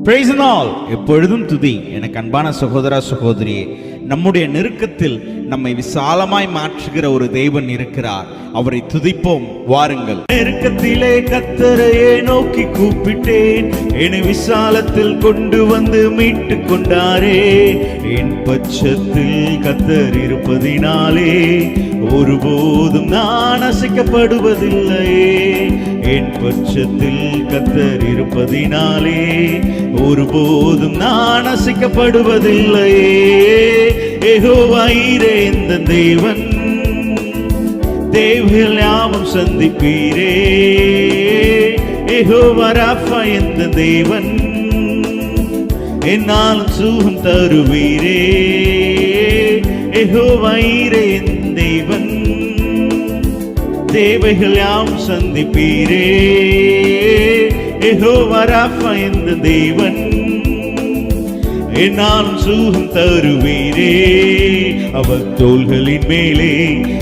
Praise the Lord. எப்பொழுதும் துதி. எனக்கு அன்பான சகோதர சகோதரியே, நம்முடைய நெருக்கத்தில் நம்மை விசாலமாய் மாற்றுகிற ஒரு தேவன் இருக்கிறார். அவரை துதிப்போம், வாருங்கள். நெருக்கத்திலே கர்த்தரையே நோக்கி கூப்பிட்டேன், என்னை விசாலத்தில் கொண்டு வந்து மீட்டு கொண்டாரே. என் பட்சத்தில் கர்த்தர் இருப்பதினாலே ஒருபோதும் நான் அசைக்கப்படுவதில்லையே. என் பட்சத்தில் கர்த்தர் இருப்பதினாலே ஒருபோதும் நான் அசைக்கப்படுவதில்லையே. யெகோவா ஈரே இந்த தேவன், தேவைகள் யாவும் சந்திப்பீரே. யெகோவா ராஃபா இந்த தேவன், என்னாலும் சுகம் தருவீரே. யெகோவா ஈரே இந்த தேவன், தேவைகள் யாவும் சந்திப்பீரே. யெகோவா ராஃபா இந்த தேவன், என்னாலும் சுகம் தருவீரே. அவர் தோள்களின் மேலே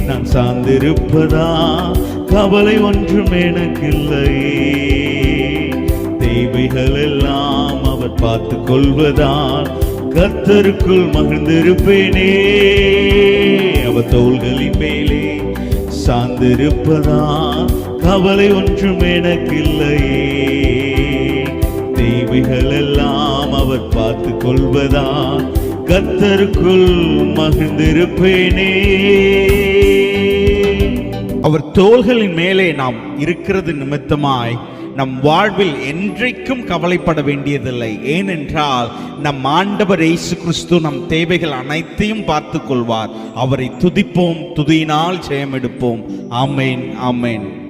நான் சார்ந்திருப்பதா, கவலை ஒன்றும் எனக்கில்லையே. தேவைகள் எல்லாம் அவர் பார்த்து கொள்வதால் கர்த்தருக்குள் மகிழ்ந்திருப்பேனே. அவர் தோள்களின் மேலே சார்ந்திருப்பதா, கவலை ஒன்றும் எனக்கில்லையே. தேவைகள் எல்லாம் அவர் பார்த்து கொள்வதா, கர்த்தருக்குள் மகிழ்ந்திருப்பேனே. அவர் தோள்களின் மேலே நாம் இருக்கிறது நிமித்தமாய் நம் வாழ்வில் என்றைக்கும் கவலைப்பட வேண்டியதில்லை. ஏனென்றால் நம் ஆண்டவர் இயேசு கிறிஸ்து நம் தேவைகள் அனைத்தையும் பார்த்து கொள்வார். அவரை துதிப்போம், துதியினால் ஜெயம் எடுப்போம். ஆமேன், ஆமேன்.